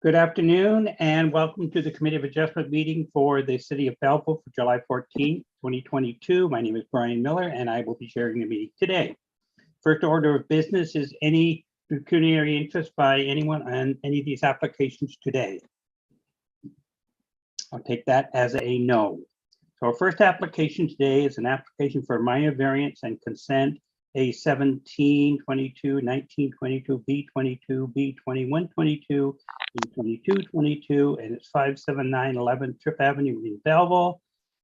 Good afternoon and welcome to the Committee of Adjustment meeting for the City of Belleville for July 14th, 2022. My name is Brian Miller and I will be chairing the meeting today. First order of business is any pecuniary interest by anyone on any of these applications today. I'll take that as a no. So our first application today is an application for minor variance and consent A17, 22, 19, 22, B22, B21, 22, B22, 22, and it's 57911 Trip Avenue in Belleville.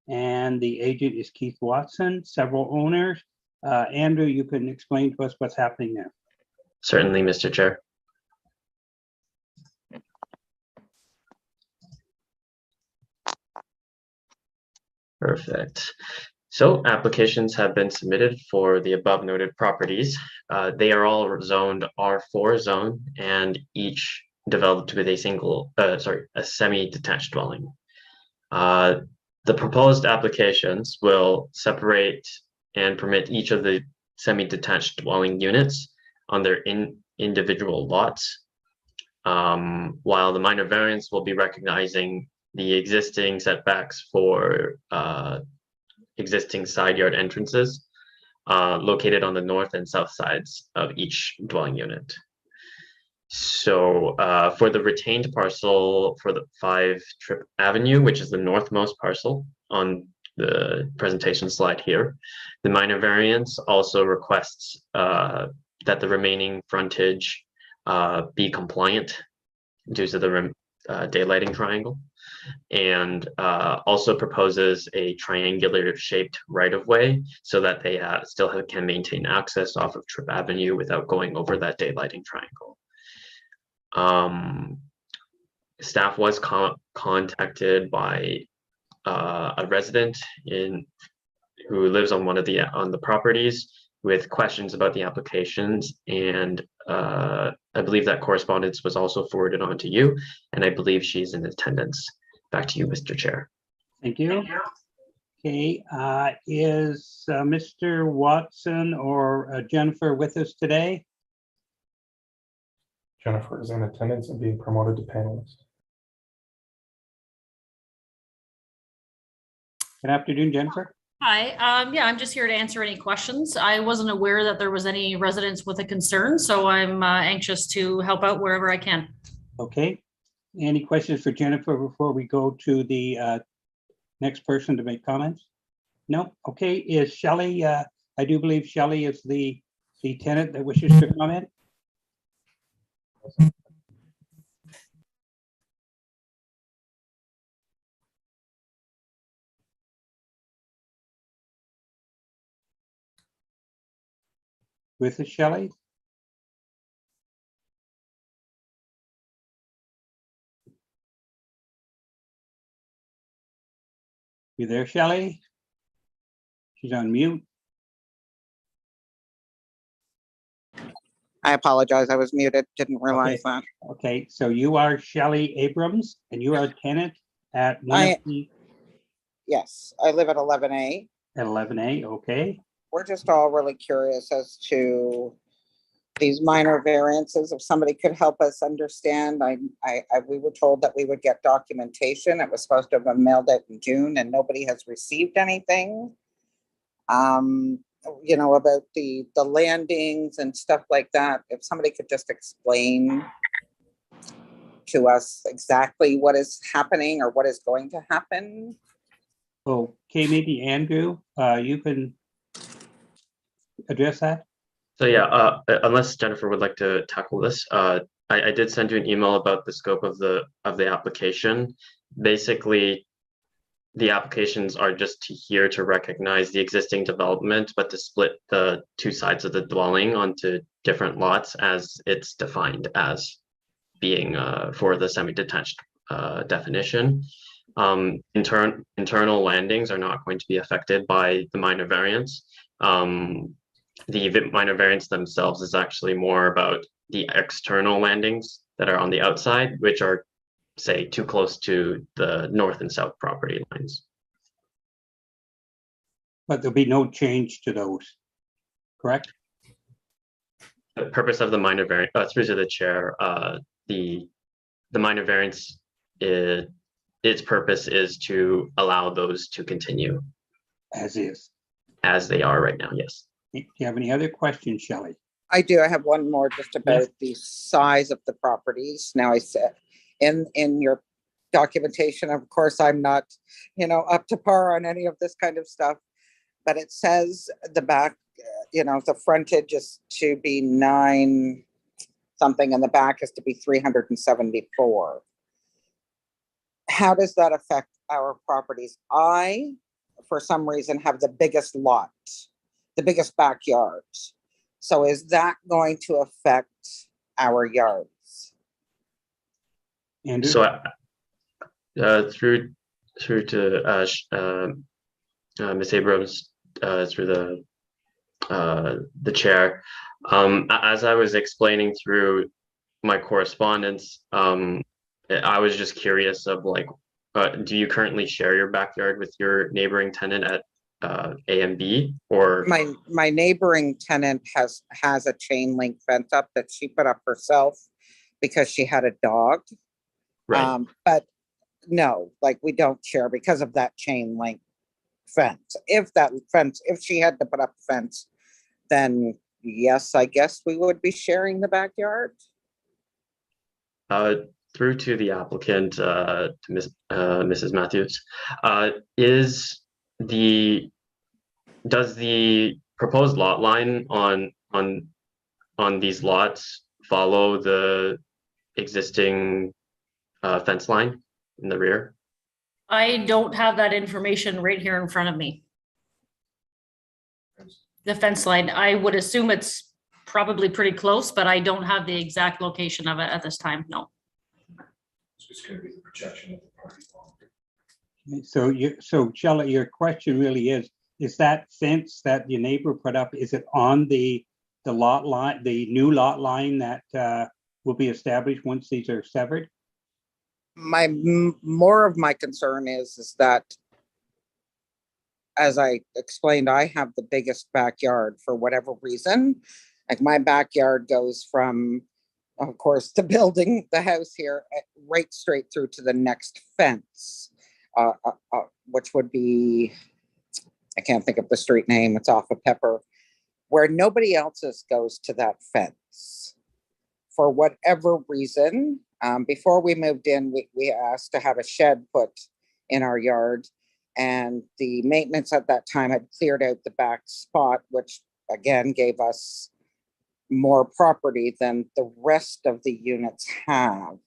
And the agent is Keith Watson, several owners. Andrew, you can explain to us what's happening there. Certainly, Mr. Chair. Perfect. So applications have been submitted for the above noted properties. They are all zoned R4 zone and each developed with a semi-detached dwelling. The proposed applications will separate and permit each of the semi-detached dwelling units on their individual lots, while the minor variance will be recognizing the existing setbacks for existing side yard entrances located on the north and south sides of each dwelling unit. So for the retained parcel for the 5 Trip Avenue, which is the northmost parcel on the presentation slide here, the minor variance also requests that the remaining frontage be compliant due to the daylighting triangle, and also proposes a triangular shaped right-of-way so that they still can maintain access off of Trip Avenue without going over that daylighting triangle. Staff was contacted by a resident who lives on one of the properties with questions about the applications, and I believe that correspondence was also forwarded on to you, and I believe she's in attendance. Back to you, Mr. Chair. Thank you. Okay, is Mr. Watson or Jennifer with us today? Jennifer is in attendance and being promoted to panelist. Good afternoon, Jennifer. Hi, yeah, I'm just here to answer any questions. I wasn't aware that there was any residents with a concern, so I'm anxious to help out wherever I can. Okay, any questions for Jennifer before we go to the next person to make comments? No, okay, is Shelley, I do believe Shelley is the tenant that wishes to comment. With us, Shelley? You there, Shelley? She's on mute. I apologize. I was muted. Didn't realize that. Okay, so you are Shelley Abrams and you are a tenant at one of the... Yes, I live at 11A. At 11A, okay. We're just all really curious as to these minor variances. If somebody could help us understand, we were told that we would get documentation. It was supposed to have been mailed out in June and nobody has received anything. You know, about the landings and stuff like that. If somebody could just explain to us exactly what is happening or what is going to happen. Okay, maybe Andrew, you can address that. So yeah, unless Jennifer would like to tackle this, I did send you an email about the scope of the application. Basically, the applications are just here to recognize the existing development, but to split the 2 sides of the dwelling onto different lots as it's defined as being for the semi-detached definition. Internal landings are not going to be affected by the minor variance. The minor variance themselves is actually more about the external landings that are on the outside, which are, say, too close to the north and south property lines. But there'll be no change to those, correct? The purpose of the minor variance, through to the chair, the the minor variance, its purpose is to allow those to continue As is. as they are right now, yes. Do you have any other questions, Shelley? I do. I have one more just about the size of the properties. Now, I said in your documentation, of course, I'm not, up to par on any of this kind of stuff, but it says the back, the frontage is to be 9 something and the back is to be 374. How does that affect our properties? I, for some reason, have the biggest lot, the biggest backyard. So is that going to affect our yards? Andrew? So through to Ms. Abrams, through the chair, as I was explaining through my correspondence, I was just curious of like, do you currently share your backyard with your neighboring tenant at A and B, or? My neighboring tenant has a chain link fence up that she put up herself because she had a dog. Right. But no, like we don't share because of that chain link fence. If she had to put up a fence, then yes, I guess we would be sharing the backyard. Through to the applicant, to Mrs. Matthews, does the proposed lot line on these lots follow the existing fence line in the rear? I don't have that information right here in front of me. The fence line, I would assume it's probably pretty close, but I don't have the exact location of it at this time, no. It's just gonna be the projection of the party wall. So Shelley, your question really is that fence that your neighbor put up, is it on the lot line, the new lot line that will be established once these are severed? More of my concern is that, as I explained, I have the biggest backyard for whatever reason. Like my backyard goes from, of course, the house here, right straight through to the next fence, which would be, I can't think of the street name, it's off of Pepper, where nobody else's goes to that fence. For whatever reason, before we moved in, we asked to have a shed put in our yard, and the maintenance at that time had cleared out the back spot, which again gave us more property than the rest of the units have.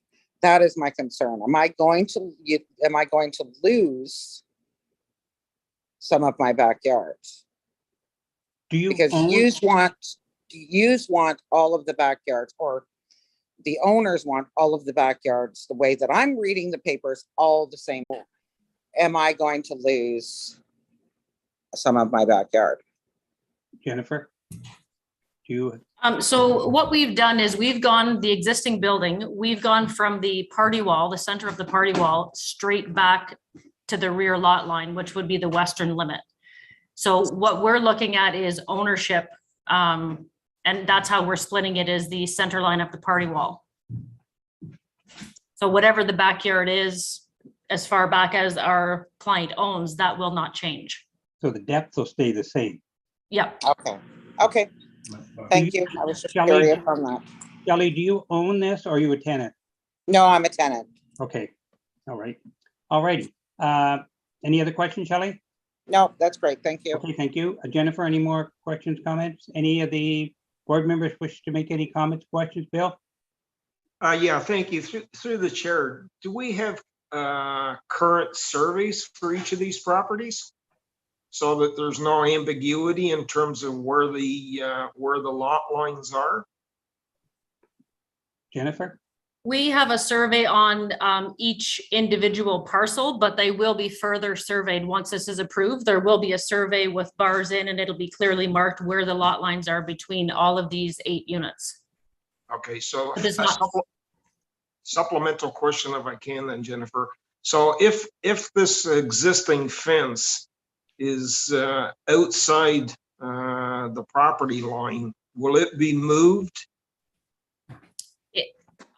That is my concern. Am I going to lose some of my backyard? Do you Because own, yous want all of the backyards, or the owners want all of the backyards, the way that I'm reading the papers, all the same. Am I going to lose some of my backyard? Jennifer? Do you, So what we've done is we've gone the existing building, we've gone from the party wall, the center of the party wall, straight back to the rear lot line, which would be the western limit. So what we're looking at is ownership, and that's how we're splitting it, is the center line of the party wall. So whatever the backyard is, as far back as our client owns, that will not change. so the depth will stay the same? Yeah. Okay, thank you. I was just Shelley, curious on that. Shelley, do you own this or are you a tenant? No, I'm a tenant. Okay, all right. All righty. Any other questions, Shelley? No, that's great. Thank you. Okay, thank you. Jennifer, any more questions, comments? Any of the board members wish to make any comments, questions? Bill? Yeah, thank you. Through the chair, do we have current surveys for each of these properties? So that there's no ambiguity in terms of where the lot lines are? Jennifer? We have a survey on each individual parcel, but they will be further surveyed once this is approved. There will be a survey with bars in, and it'll be clearly marked where the lot lines are between all of these 8 units. Okay, so It is a not- supplemental question if I can then, Jennifer. So if this existing fence is outside the property line, will it be moved?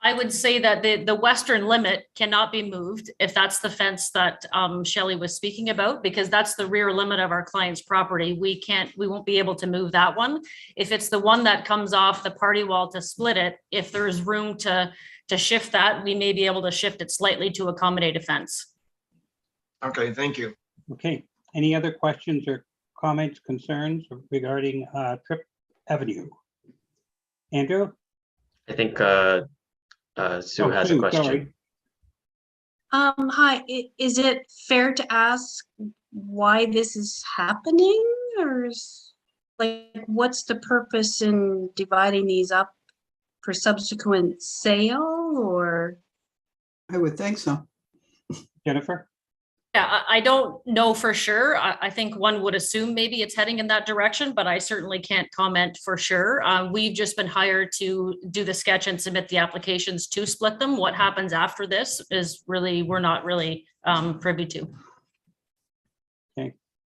I would say that the western limit cannot be moved if that's the fence that Shelley was speaking about, because that's the rear limit of our client's property. We won't be able to move that one. If it's the one that comes off the party wall to split it, if there's room to shift that, we may be able to shift it slightly to accommodate a fence. Okay, thank you. Okay, any other questions or comments, concerns regarding Trip Avenue? Andrew? I think Sue Oh, has Sue, a question. sorry. Hi, is it fair to ask why this is happening, or what's the purpose in dividing these up for subsequent sale, or? I would think so. Jennifer? Yeah, I don't know for sure. I think one would assume maybe it's heading in that direction, but I certainly can't comment for sure. We've just been hired to do the sketch and submit the applications to split them. What happens after this is really, we're not really privy to.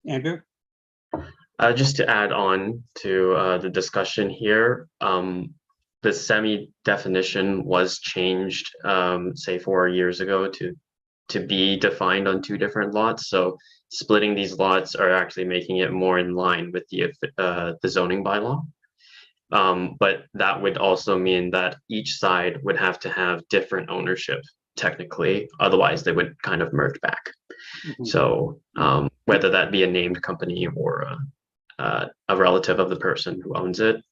Andrew? Just to add on to the discussion here, the semi definition was changed, say 4 years ago to be defined on 2 different lots. So splitting these lots are actually making it more in line with the zoning bylaw. But that would also mean that each side would have to have different ownership technically, otherwise they would kind of merge back. Mhm. So whether that be a named company or a relative of the person who owns it,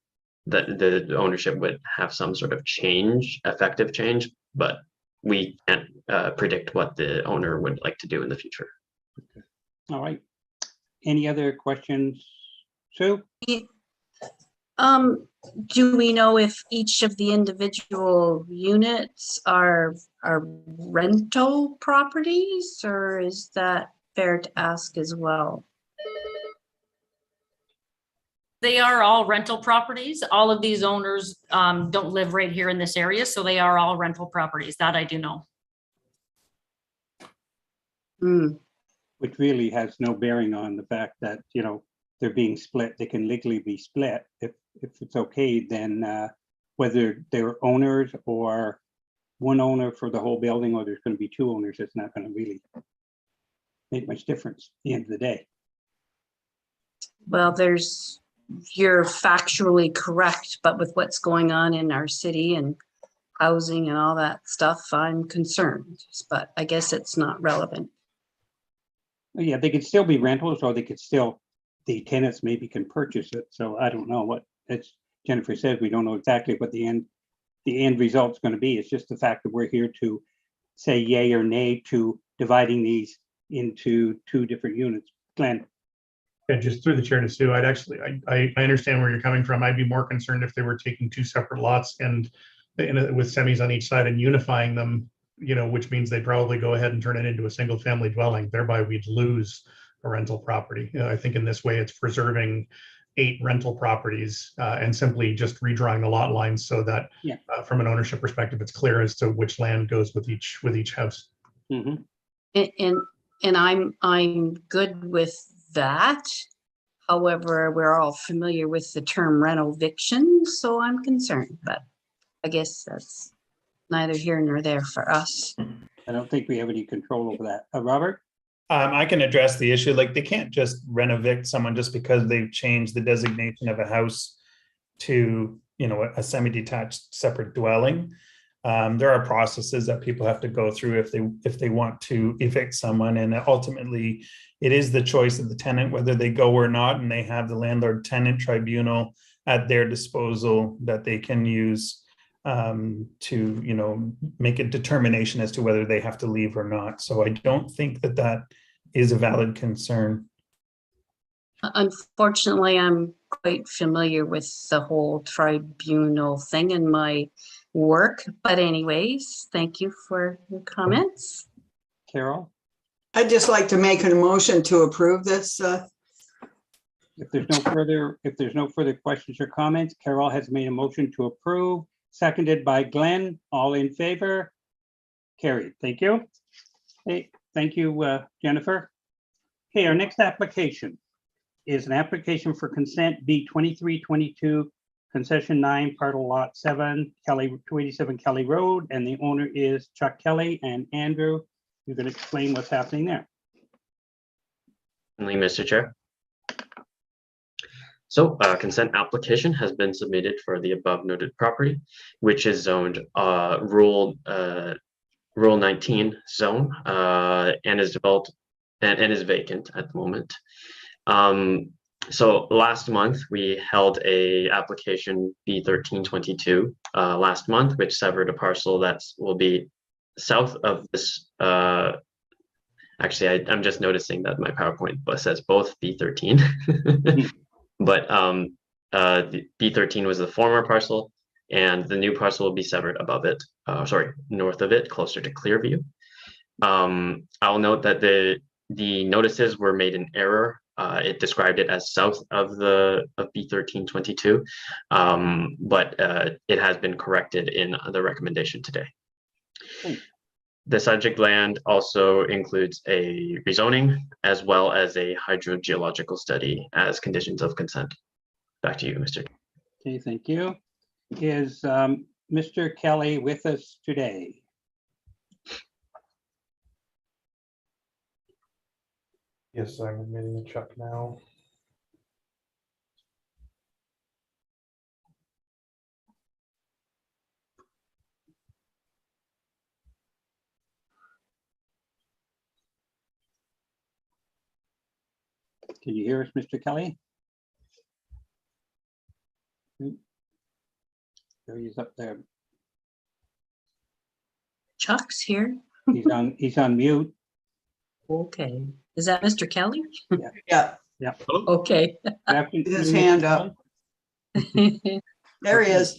that the ownership would have some sort of change, effective change, but we can't predict what the owner would like to do in the future. All right. Any other questions? Sue? Do we know if each of the individual units are rental properties, or is that fair to ask as well? They are all rental properties. All of these owners don't live right here in this area, so they are all rental properties. That I do know. Hmm. Which really has no bearing on the fact that, you know, they're being split. They can legally be split. If it's okay, then whether they're owners or one owner for the whole building, or there's going to be 2 owners, it's not going to really make much difference at the end of the day. Well, you're factually correct, but with what's going on in our city and housing and all that stuff, I'm concerned, but I guess it's not relevant. Yeah, they could still be rentals, or they could still, the tenants maybe can purchase it. So I don't know what, as Jennifer says, we don't know exactly what the end result's going to be. It's just the fact that we're here to say yay or nay to dividing these into 2 different units. Glenn? Yeah, just through the chair to Sue, I understand where you're coming from. I'd be more concerned if they were taking 2 separate lots and with semis on each side and unifying them, you know, which means they probably go ahead and turn it into a single family dwelling. Thereby we'd lose a rental property. I think in this way it's preserving 8 rental properties and simply just redrawing the lot lines so that from an ownership perspective, it's clear as to which land goes with each house. Mm-hmm. And I'm good with that. However, we're all familiar with the term rental eviction, so I'm concerned, but I guess that's neither here nor there for us. I don't think we have any control over that. Robert? I can address the issue. Like, they can't just rent evict someone just because they've changed the designation of a house to, you know, a semi-detached separate dwelling. There are processes that people have to go through if they want to evict someone, and ultimately it is the choice of the tenant whether they go or not, and they have the landlord-tenant tribunal at their disposal that they can use to, you know, make a determination as to whether they have to leave or not. So I don't think that is a valid concern. Unfortunately, I'm quite familiar with the whole tribunal thing in my work, but anyways, thank you for your comments. Carol? I'd just like to make an motion to approve this. If there's no further questions or comments, Carol has made a motion to approve, seconded by Glenn. All in favor? Carried. Thank you. Hey, thank you, Jennifer. Okay, our next application is an application for consent B 2322 concession 9, parcel lot 7, Kelly, 287 Kelly Road, and the owner is Chuck Kelly. And Andrew, you can explain what's happening there. Certainly, Mr. Chair. So consent application has been submitted for the above noted property, which is zoned rural 19 zone and is developed and is vacant at the moment. So last month we held a application B1322 last month, which severed a parcel that will be south of this. Actually, I'm just noticing that my PowerPoint says both B13. But the B13 was the former parcel, and the new parcel will be severed above it, north of it, closer to Clearview. I'll note that the notices were made in error. It described it as south of B1322, but it has been corrected in the recommendation today. The subject land also includes a rezoning as well as a hydrogeological study as conditions of consent. Back to you, Mr. Okay, thank you. Is Mr. Kelly with us today? Yes, I'm admitting a Chuck now. Can you hear us, Mr. Kelly? There he is up there. Chuck's here. He's on mute. Okay. Is that Mr. Kelly? Yeah, Okay. his hand up. There he is.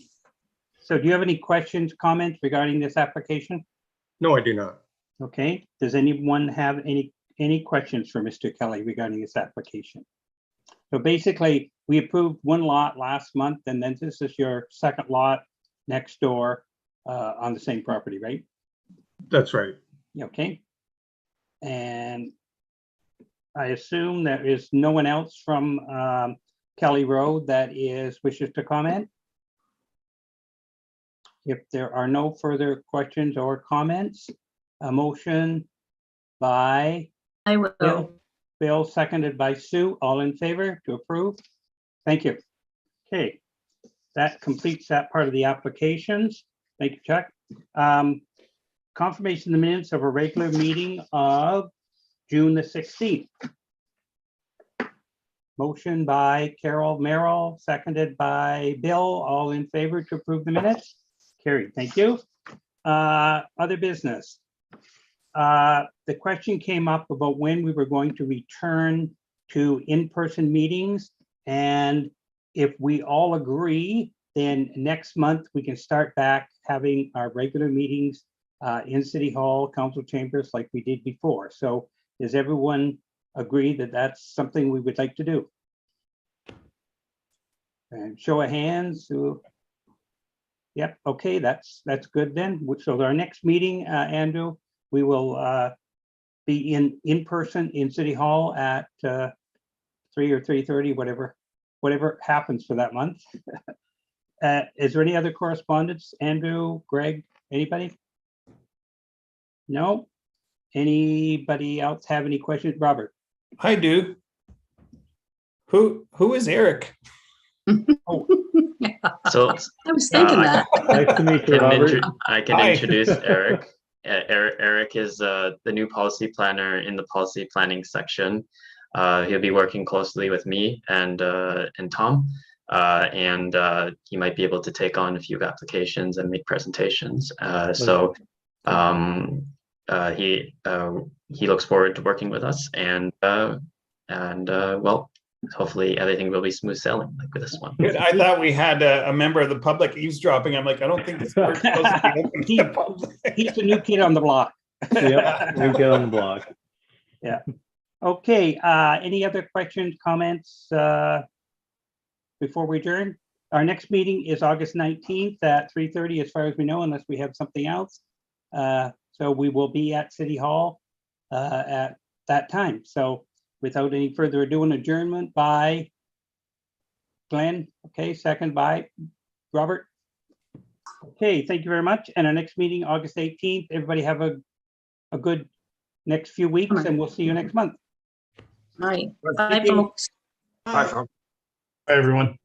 So do you have any questions, comments regarding this application? No, I do not. Okay, does anyone have any questions for Mr. Kelly regarding this application? So basically, we approved one lot last month, and then this is your second lot next door on the same property, right? That's right. Okay. And I assume there is no one else from Kelly Road that wishes to comment. If there are no further questions or comments, a motion by I will. Bill, seconded by Sue, all in favor to approve? Thank you. Okay, that completes that part of the applications. Thank you, Chuck. Confirmation of the minutes of a regular meeting of June the 16th. Motion by Carol Merrill, seconded by Bill, all in favor to approve the minutes? Carried, thank you. Other business. The question came up about when we were going to return to in-person meetings. And if we all agree, then next month we can start back having our regular meetings in City Hall, council chambers like we did before. So does everyone agree that that's something we would like to do? And show of hands. Yep, okay, that's good then. So our next meeting, Andrew, we will be in person in City Hall at 3 or 3:30, whatever happens for that month. Is there any other correspondence? Andrew, Greg, anybody? No? Anybody else have any questions? Robert? I do. Who is Eric? Oh, So I was thinking that. Nice to meet you, Robert. I can Hi. introduce Eric. Eric is the new policy planner in the policy planning section. He'll be working closely with me and Tom, and he might be able to take on a few applications and make presentations. So he looks forward to working with us, and well, hopefully everything will be smooth sailing like with this one. Good. I thought we had a member of the public eavesdropping. I'm like, I don't think this is supposed to be open to the public. he's the new kid on the block. Yep, we get on the block. Okay, any other questions, comments before we adjourn? Our next meeting is August 19th at 3:30, as far as we know, unless we have something else. So we will be at City Hall at that time. So without any further ado, an adjournment by Glenn, okay, second by Robert. Okay, thank you very much. And our next meeting, August 18th. Everybody have a good next few weeks and we'll see you next month. Right. Thank Bye, you. folks. Bye, folks. Hi, everyone.